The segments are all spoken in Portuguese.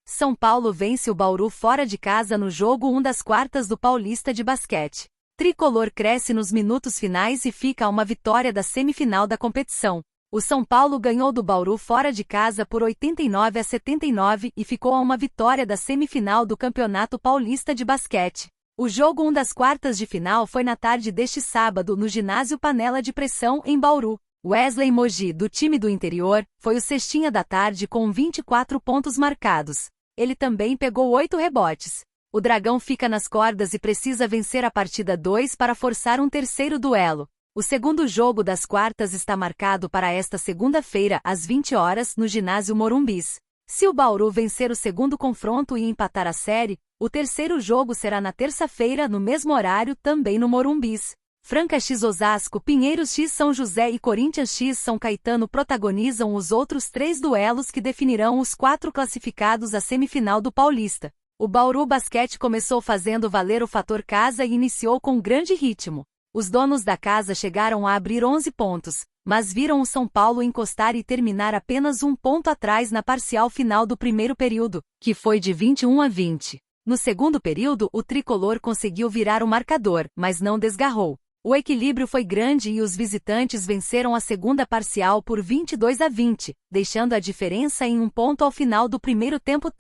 São Paulo vence o Bauru fora de casa no jogo 1 das quartas do Paulista de basquete. Tricolor cresce nos minutos finais e fica a uma vitória da semifinal da competição. O São Paulo ganhou do Bauru fora de casa por 89-79 e ficou a uma vitória da semifinal do Campeonato Paulista de basquete. O jogo 1 das quartas de final foi na tarde deste sábado no ginásio Panela de Pressão, em Bauru. Wesley Mogi, do time do interior, foi o cestinha da tarde com 24 pontos marcados. Ele também pegou 8 rebotes. O Dragão fica nas cordas e precisa vencer a partida 2 para forçar um terceiro duelo. O segundo jogo das quartas está marcado para esta segunda-feira, às 20 horas, no ginásio Morumbis. Se o Bauru vencer o segundo confronto e empatar a série, o terceiro jogo será na terça-feira, no mesmo horário, também no Morumbis. Franca X Osasco, Pinheiros X São José e Corinthians X São Caetano protagonizam os outros 3 duelos que definirão os 4 classificados à semifinal do Paulista. O Bauru Basquete começou fazendo valer o fator casa e iniciou com grande ritmo. Os donos da casa chegaram a abrir 11 pontos, mas viram o São Paulo encostar e terminar apenas 1 ponto atrás na parcial final do primeiro período, que foi de 21-20. No segundo período, o tricolor conseguiu virar o marcador, mas não desgarrou. O equilíbrio foi grande e os visitantes venceram a segunda parcial por 22-20, deixando a diferença em 1 ponto ao final do primeiro tempo.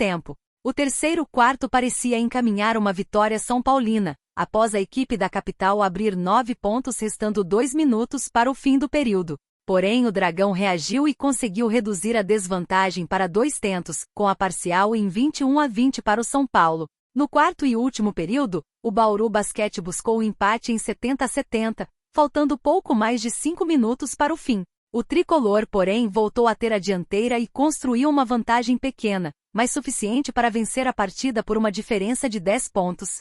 O terceiro quarto parecia encaminhar uma vitória são paulina, após a equipe da capital abrir 9 pontos restando 2 minutos para o fim do período. Porém o Dragão reagiu e conseguiu reduzir a desvantagem para 2 tentos, com a parcial em 21-20 para o São Paulo. No quarto e último período, o Bauru Basquete buscou o empate em 70-70, faltando pouco mais de 5 minutos para o fim. O tricolor, porém, voltou a ter a dianteira e construiu uma vantagem pequena, mas suficiente para vencer a partida por uma diferença de 10 pontos.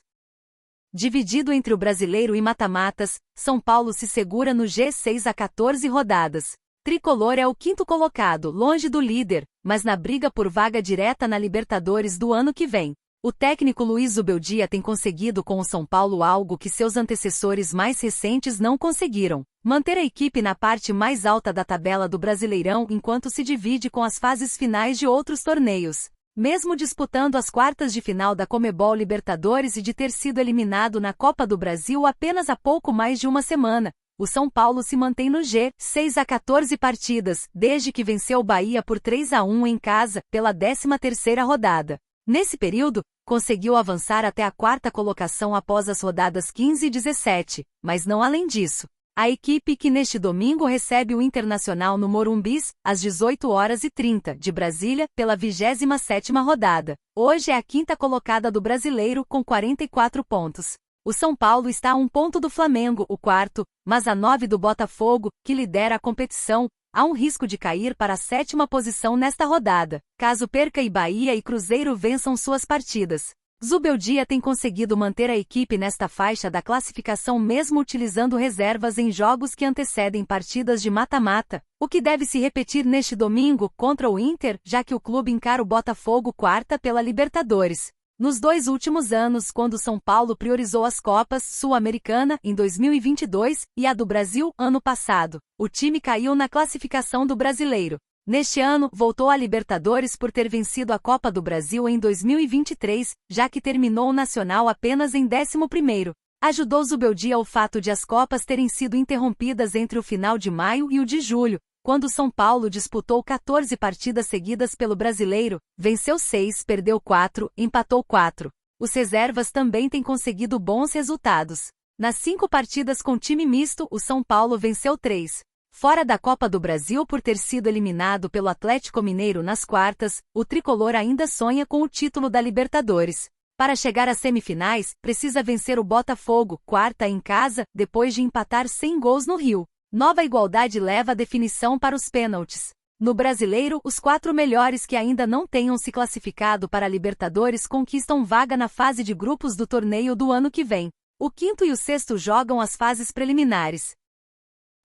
Dividido entre o Brasileiro e mata-matas, São Paulo se segura no G6 a 14 rodadas. Tricolor é o 5º colocado, longe do líder, mas na briga por vaga direta na Libertadores do ano que vem. O técnico Luiz Zubeldia tem conseguido com o São Paulo algo que seus antecessores mais recentes não conseguiram: manter a equipe na parte mais alta da tabela do Brasileirão enquanto se divide com as fases finais de outros torneios. Mesmo disputando as quartas de final da Conmebol Libertadores e de ter sido eliminado na Copa do Brasil apenas há pouco mais de uma semana, o São Paulo se mantém no G6 a 14 partidas, desde que venceu o Bahia por 3-1 em casa, pela 13ª rodada. Nesse período, conseguiu avançar até a 4ª colocação após as rodadas 15 e 17, mas não além disso. A equipe que neste domingo recebe o Internacional no Morumbis, às 18h30, de Brasília, pela 27ª rodada. Hoje é a 5ª colocada do Brasileiro com 44 pontos. O São Paulo está a 1 ponto do Flamengo, o 4º, mas a 9 do Botafogo, que lidera a competição. Há um risco de cair para a 7ª posição nesta rodada, caso perca e Bahia e Cruzeiro vençam suas partidas. Zubeldia tem conseguido manter a equipe nesta faixa da classificação mesmo utilizando reservas em jogos que antecedem partidas de mata-mata, o que deve se repetir neste domingo contra o Inter, já que o clube encara o Botafogo quarta pela Libertadores. Nos 2 últimos anos, quando São Paulo priorizou as Copas Sul-Americana, em 2022, e a do Brasil, ano passado, o time caiu na classificação do Brasileiro. Neste ano, voltou à Libertadores por ter vencido a Copa do Brasil em 2023, já que terminou o Nacional apenas em 11º. Ajudou Zubeldia o fato de as Copas terem sido interrompidas entre o final de maio e o de julho, quando São Paulo disputou 14 partidas seguidas pelo Brasileiro, venceu 6, perdeu 4, empatou 4. Os reservas também têm conseguido bons resultados. Nas 5 partidas com time misto, o São Paulo venceu 3. Fora da Copa do Brasil por ter sido eliminado pelo Atlético Mineiro nas quartas, o tricolor ainda sonha com o título da Libertadores. Para chegar às semifinais, precisa vencer o Botafogo, quarta em casa, depois de empatar 100 gols no Rio. Nova igualdade leva a definição para os pênaltis. No Brasileiro, os 4 melhores que ainda não tenham se classificado para a Libertadores conquistam vaga na fase de grupos do torneio do ano que vem. O 5º e o 6º jogam as fases preliminares.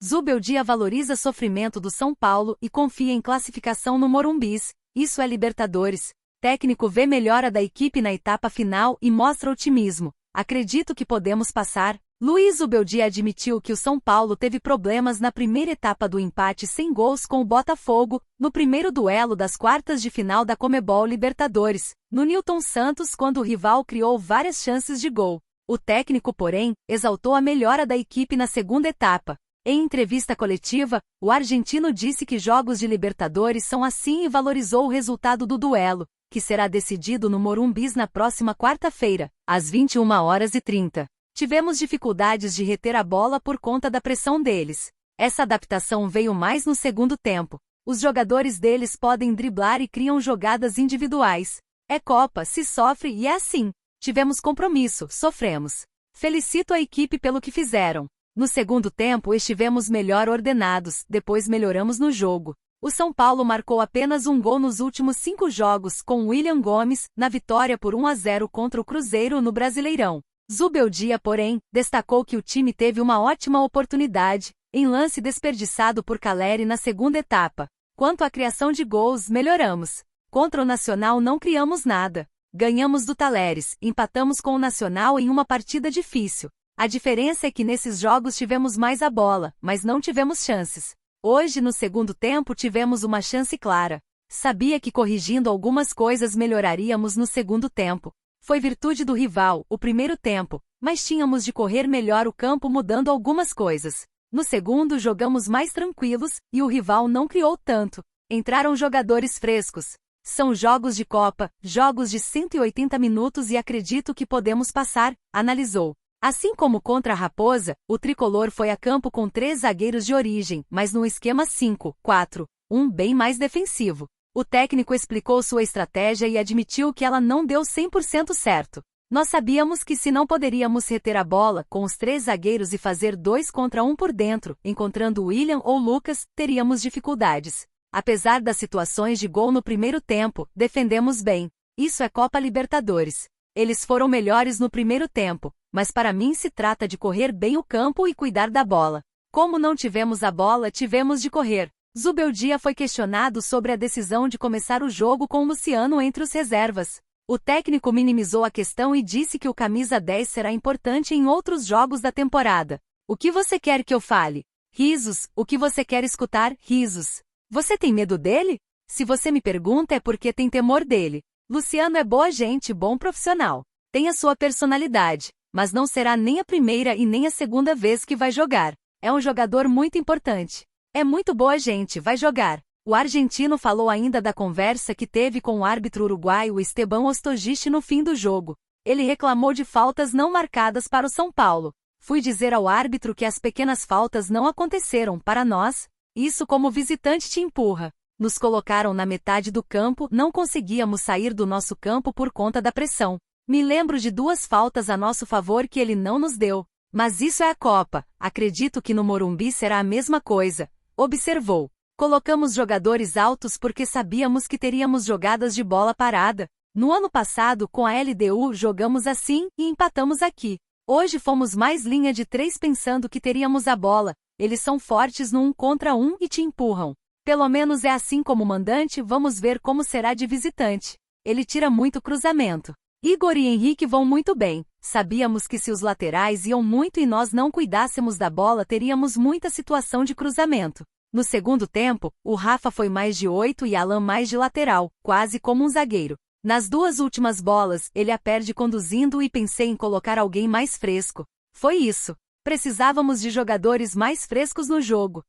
Zubeldia valoriza sofrimento do São Paulo e confia em classificação no Morumbis. Isso é Libertadores. Técnico vê melhora da equipe na etapa final e mostra otimismo. Acredito que podemos passar. Luiz Zubeldia admitiu que o São Paulo teve problemas na primeira etapa do empate sem gols com o Botafogo, no primeiro duelo das quartas de final da Conmebol Libertadores, no Nilton Santos, quando o rival criou várias chances de gol. O técnico, porém, exaltou a melhora da equipe na segunda etapa. Em entrevista coletiva, o argentino disse que jogos de Libertadores são assim e valorizou o resultado do duelo, que será decidido no Morumbi na próxima quarta-feira, às 21h30. Tivemos dificuldades de reter a bola por conta da pressão deles. Essa adaptação veio mais no segundo tempo. Os jogadores deles podem driblar e criam jogadas individuais. É Copa, se sofre e é assim. Tivemos compromisso, sofremos. Felicito a equipe pelo que fizeram. No segundo tempo estivemos melhor ordenados, depois melhoramos no jogo. O São Paulo marcou apenas um gol nos últimos 5 jogos, com William Gomes, na vitória por 1-0 contra o Cruzeiro no Brasileirão. Zubeldia, porém, destacou que o time teve uma ótima oportunidade, em lance desperdiçado por Caleri na segunda etapa. Quanto à criação de gols, melhoramos. Contra o Nacional não criamos nada. Ganhamos do Talleres, empatamos com o Nacional em uma partida difícil. A diferença é que nesses jogos tivemos mais a bola, mas não tivemos chances. Hoje, no segundo tempo, tivemos uma chance clara. Sabia que corrigindo algumas coisas melhoraríamos no segundo tempo. Foi virtude do rival, o primeiro tempo, mas tínhamos de correr melhor o campo mudando algumas coisas. No segundo jogamos mais tranquilos, e o rival não criou tanto. Entraram jogadores frescos. São jogos de Copa, jogos de 180 minutos e acredito que podemos passar, analisou. Assim como contra a Raposa, o tricolor foi a campo com 3 zagueiros de origem, mas num esquema 5-4-1 bem mais defensivo. O técnico explicou sua estratégia e admitiu que ela não deu 100% certo. Nós sabíamos que se não poderíamos reter a bola com os 3 zagueiros e fazer 2 contra 1 por dentro, encontrando William ou Lucas, teríamos dificuldades. Apesar das situações de gol no primeiro tempo, defendemos bem. Isso é Copa Libertadores. Eles foram melhores no primeiro tempo, mas para mim se trata de correr bem o campo e cuidar da bola. Como não tivemos a bola, tivemos de correr. Zubeldia foi questionado sobre a decisão de começar o jogo com Luciano entre os reservas. O técnico minimizou a questão e disse que o camisa 10 será importante em outros jogos da temporada. O que você quer que eu fale? Risos. O que você quer escutar? Risos. Você tem medo dele? Se você me pergunta é porque tem temor dele. Luciano é boa gente, bom profissional. Tem a sua personalidade, mas não será nem a primeira e nem a segunda vez que vai jogar. É um jogador muito importante. É muito boa gente, vai jogar. O argentino falou ainda da conversa que teve com o árbitro uruguaio Esteban Ostojic no fim do jogo. Ele reclamou de faltas não marcadas para o São Paulo. Fui dizer ao árbitro que as pequenas faltas não aconteceram para nós. Isso como visitante te empurra. Nos colocaram na metade do campo, não conseguíamos sair do nosso campo por conta da pressão. Me lembro de 2 faltas a nosso favor que ele não nos deu. Mas isso é a Copa. Acredito que no Morumbi será a mesma coisa. Observou. Colocamos jogadores altos porque sabíamos que teríamos jogadas de bola parada. No ano passado, com a LDU, jogamos assim e empatamos aqui. Hoje fomos mais linha de 3 pensando que teríamos a bola. Eles são fortes no 1 contra 1 e te empurram. Pelo menos é assim como mandante, vamos ver como será de visitante. Ele tira muito cruzamento. Igor e Henrique vão muito bem. Sabíamos que se os laterais iam muito e nós não cuidássemos da bola teríamos muita situação de cruzamento. No segundo tempo, o Rafa foi mais de 8 e Alan mais de lateral, quase como um zagueiro. Nas 2 últimas bolas, ele a perde conduzindo e pensei em colocar alguém mais fresco. Foi isso. Precisávamos de jogadores mais frescos no jogo.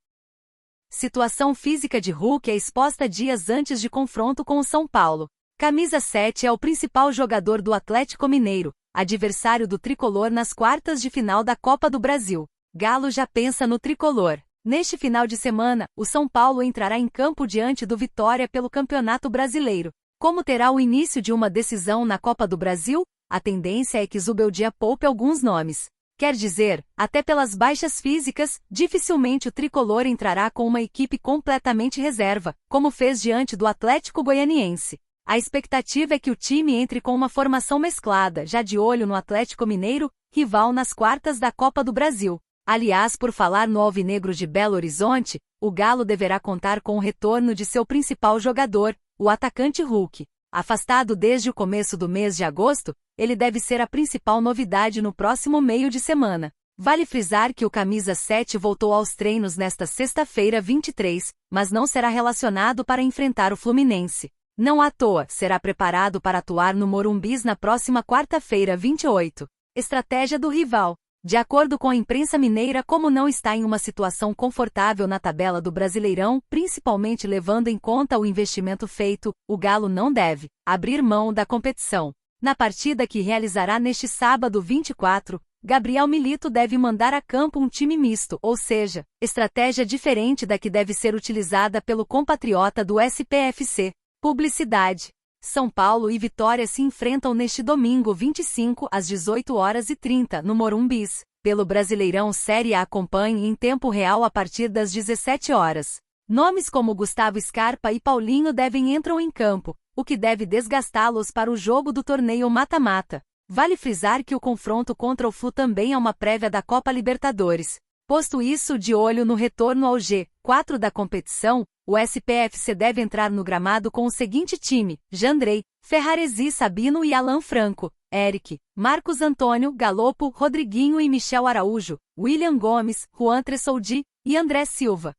Situação física de Hulk é exposta dias antes de confronto com o São Paulo. Camisa 7 é o principal jogador do Atlético Mineiro, adversário do tricolor nas quartas de final da Copa do Brasil. Galo já pensa no tricolor. Neste final de semana, o São Paulo entrará em campo diante do Vitória pelo Campeonato Brasileiro. Como terá o início de uma decisão na Copa do Brasil? A tendência é que Zubeldia poupe alguns nomes. Quer dizer, até pelas baixas físicas, dificilmente o tricolor entrará com uma equipe completamente reserva, como fez diante do Atlético Goianiense. A expectativa é que o time entre com uma formação mesclada, já de olho no Atlético Mineiro, rival nas quartas da Copa do Brasil. Aliás, por falar no Alvinegro de Belo Horizonte, o Galo deverá contar com o retorno de seu principal jogador, o atacante Hulk. Afastado desde o começo do mês de agosto, ele deve ser a principal novidade no próximo meio de semana. Vale frisar que o camisa 7 voltou aos treinos nesta sexta-feira 23, mas não será relacionado para enfrentar o Fluminense. Não à toa, será preparado para atuar no Morumbis na próxima quarta-feira 28. Estratégia do rival. De acordo com a imprensa mineira, como não está em uma situação confortável na tabela do Brasileirão, principalmente levando em conta o investimento feito, o Galo não deve abrir mão da competição. Na partida que realizará neste sábado 24, Gabriel Milito deve mandar a campo um time misto, ou seja, estratégia diferente da que deve ser utilizada pelo compatriota do SPFC. Publicidade. São Paulo e Vitória se enfrentam neste domingo 25 às 18h30 no Morumbis. Pelo Brasileirão Série A, acompanhe em tempo real a partir das 17 horas. Nomes como Gustavo Scarpa e Paulinho entram em campo, o que deve desgastá-los para o jogo do torneio mata-mata. Vale frisar que o confronto contra o Flu também é uma prévia da Copa Libertadores. Posto isso, de olho no retorno ao G4 da competição, o SPFC deve entrar no gramado com o seguinte time: Jandrei, Ferraresi, Sabino e Alan Franco, Eric, Marcos Antônio, Galopo, Rodriguinho e Michel Araújo, William Gomes, Juan Tressoldi e André Silva.